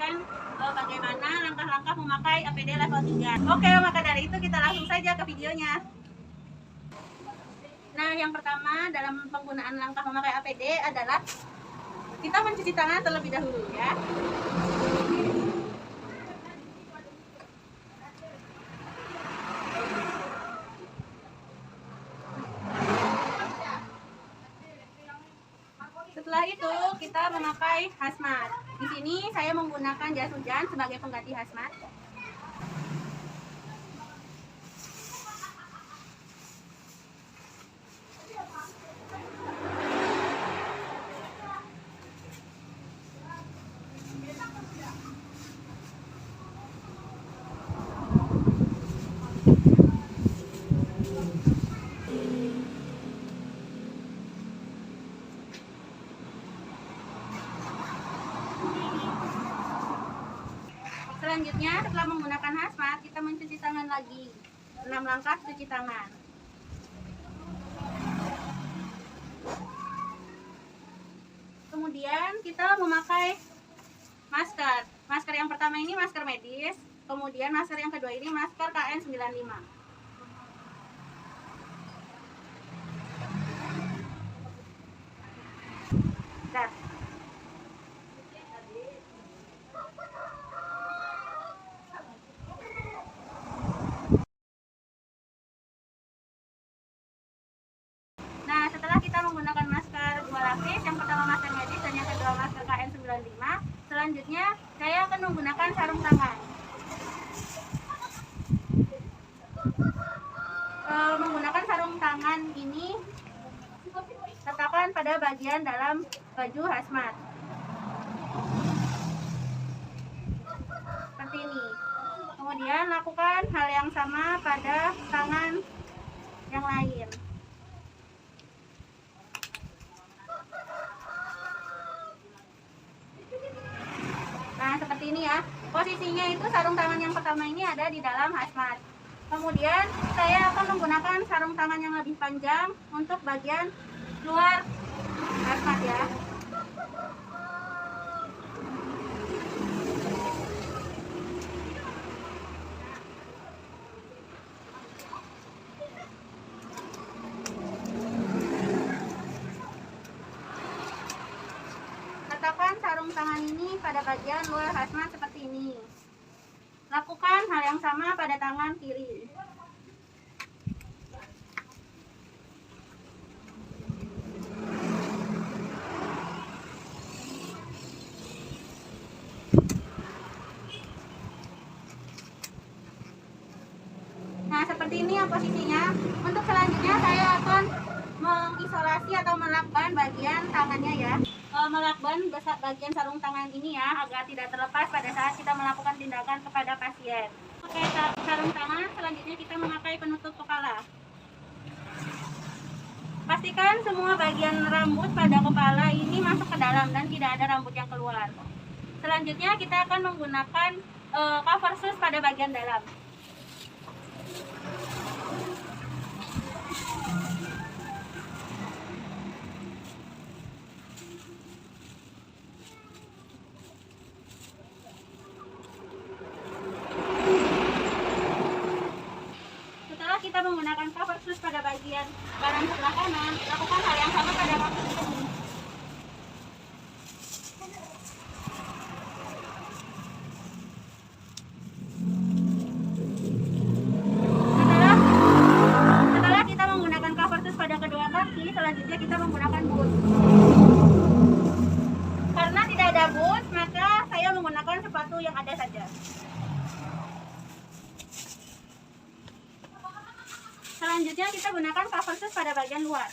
menjelaskan bagaimana langkah-langkah memakai APD level 3. Oke, maka dari itu kita langsung saja ke videonya. Nah, yang pertama dalam penggunaan langkah memakai APD adalah kita mencuci tangan terlebih dahulu ya. Setelah itu kita memakai hazmat. Di sini saya menggunakan jas hujan sebagai pengganti hazmat. Selanjutnya, setelah menggunakan hazmat, kita mencuci tangan lagi. 6 langkah cuci tangan. Kemudian kita memakai masker. Masker yang pertama ini masker medis, kemudian masker yang kedua ini masker KN95. Dah. Nah, setelah kita menggunakan masker dua lapis, yang pertama masker medis dan yang kedua masker KN95, selanjutnya saya akan menggunakan sarung tangan. Menggunakan sarung tangan ini letakkan pada bagian dalam baju hazmat. Seperti ini. Kemudian lakukan hal yang sama pada tangan yang lain. Nah, seperti ini ya. Posisinya itu sarung tangan yang pertama ini ada di dalam hazmat. Kemudian saya akan menggunakan sarung tangan yang lebih panjang untuk bagian luar hazmat ya. Letakkan sarung tangan ini pada bagian luar hazmat seperti ini. Lakukan hal yang sama pada tangan kiri. Nah, seperti ini ya posisinya. Untuk selanjutnya saya akan mengisolasi atau melakban bagian tangannya ya. Melakban bagian sarung tangan ini ya, agar tidak terlepas pada saat kita melakukan tindakan kepada pasien. Oke, sarung tangan, selanjutnya kita memakai penutup kepala. Pastikan semua bagian rambut pada kepala ini masuk ke dalam dan tidak ada rambut yang keluar. Selanjutnya kita akan menggunakan cover shoes pada bagian dalam. Kita menggunakan cover shoes pada bagian kanan sebelah kanan, lakukan hal yang sama pada cover shoes ini. Setelah kita menggunakan cover shoes pada kedua kaki, selanjutnya kita menggunakan boot. Karena tidak ada boot, maka saya menggunakan sepatu yang ada saja. Selanjutnya kita gunakan cover shoes pada bagian luar.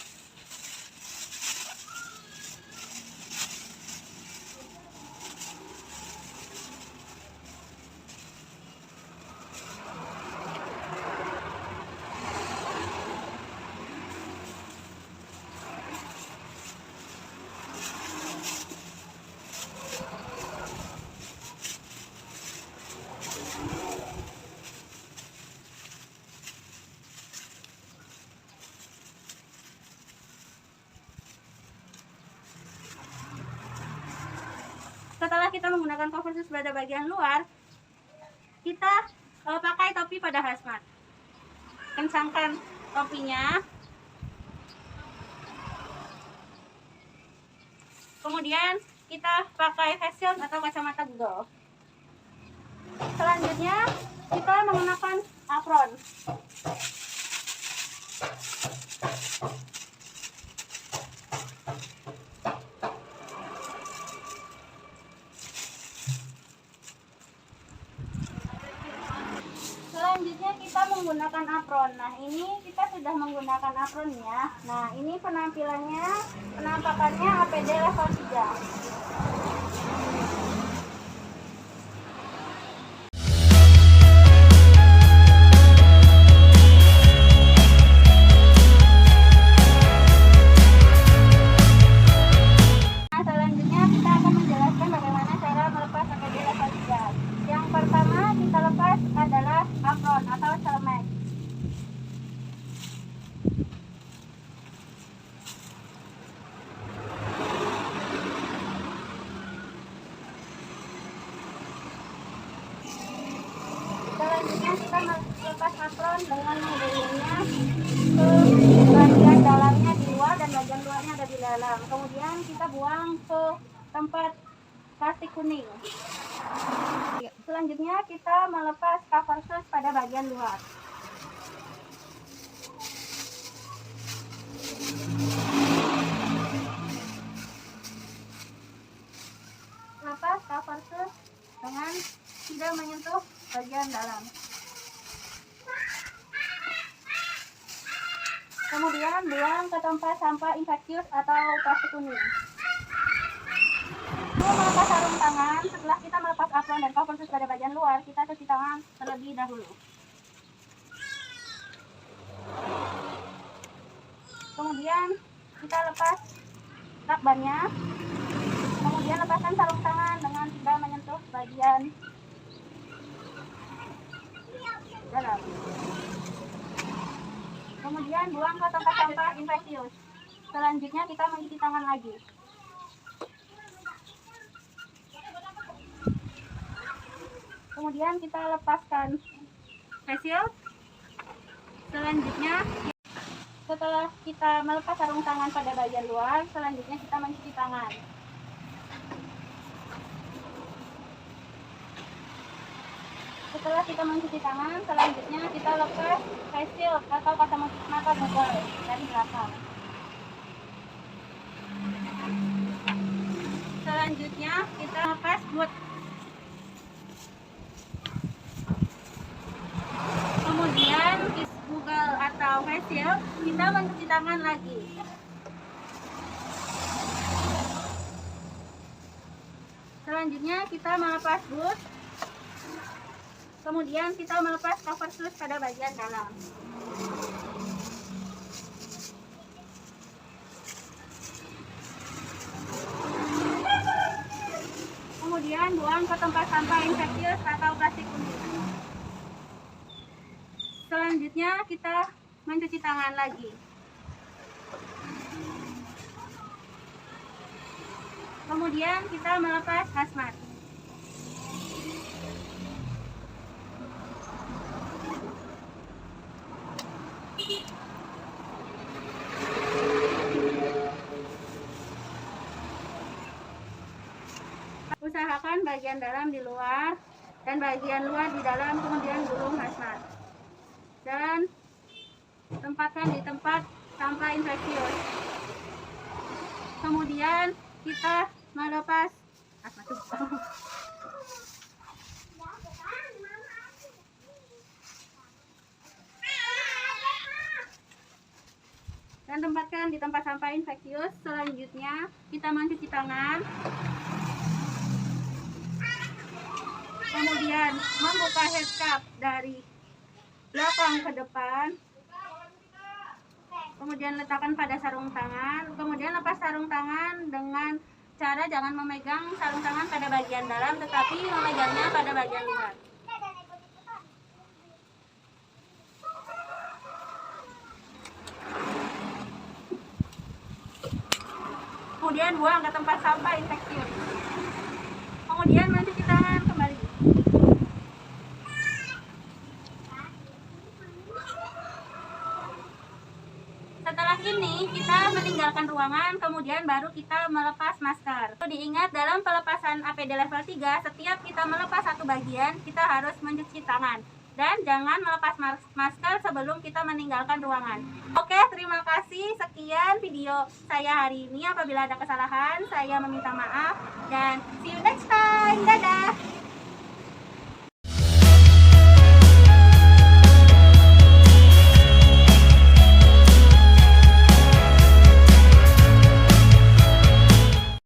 Setelah kita menggunakan cover sus pada bagian luar, kita pakai topi pada hazmat. Kencangkan topinya. Kemudian kita pakai face shield atau kacamata Google. Selanjutnya kita menggunakan apron. Selanjutnya kita menggunakan apron. Nah, ini kita sudah menggunakan apronnya. Nah, ini penampakannya APD level 3. Apron atau celemek. Selanjutnya kita melepas apron dengan menggulungnya ke bagian dalamnya di luar dan bagian luarnya ada di dalam. Kemudian kita buang ke tempat plastik kuning. Selanjutnya kita melepas cover sus pada bagian luar. Lepas cover sus dengan tidak menyentuh bagian dalam. Kemudian buang ke tempat sampah infeksius atau plastik kuning. Melepas sarung tangan. Setelah kita melepas apron dan cover sus pada bagian luar, kita cuci tangan terlebih dahulu. Kemudian kita lepas lakbannya. Kemudian lepaskan sarung tangan dengan tidak menyentuh bagian dalam. Kemudian buang ke tempat sampah infeksius. Selanjutnya kita mencuci tangan lagi. Kemudian kita lepaskan face shield. Selanjutnya, setelah kita melepas sarung tangan pada bagian luar, selanjutnya kita mencuci tangan. Setelah kita mencuci tangan, selanjutnya kita lepas face shield atau kacamata Google dari belakang. Selanjutnya kita lepas boot. Kemudian Google atau face shield, kita mencuci tangan lagi. Selanjutnya kita melepas boot. Kemudian kita melepas cover sus pada bagian dalam. Kemudian buang ke tempat sampah infeksius atau plastik kuning. Selanjutnya kita mencuci tangan lagi. Kemudian kita melepas hazmat. Usahakan bagian dalam di luar dan bagian luar di dalam, kemudian gulung hazmat. Dan tempatkan di tempat sampah infeksius. Kemudian kita melepas dan tempatkan di tempat sampah infeksius. Selanjutnya kita mencuci tangan. Kemudian membuka headcap dari belakang ke depan. Kemudian letakkan pada sarung tangan. Kemudian lepas sarung tangan dengan cara jangan memegang sarung tangan pada bagian dalam, tetapi memegangnya pada bagian luar. Kemudian buang ke tempat sampah infeksius. Kemudian mencuci tangan kembali. Setelah ini kita meninggalkan ruangan, kemudian baru kita melepas masker. Diingat dalam pelepasan APD level 3, setiap kita melepas satu bagian, kita harus mencuci tangan. Dan jangan melepas masker sebelum kita meninggalkan ruangan. Oke, terima kasih. Sekian video saya hari ini. Apabila ada kesalahan, saya meminta maaf. Dan see you next time. Dadah!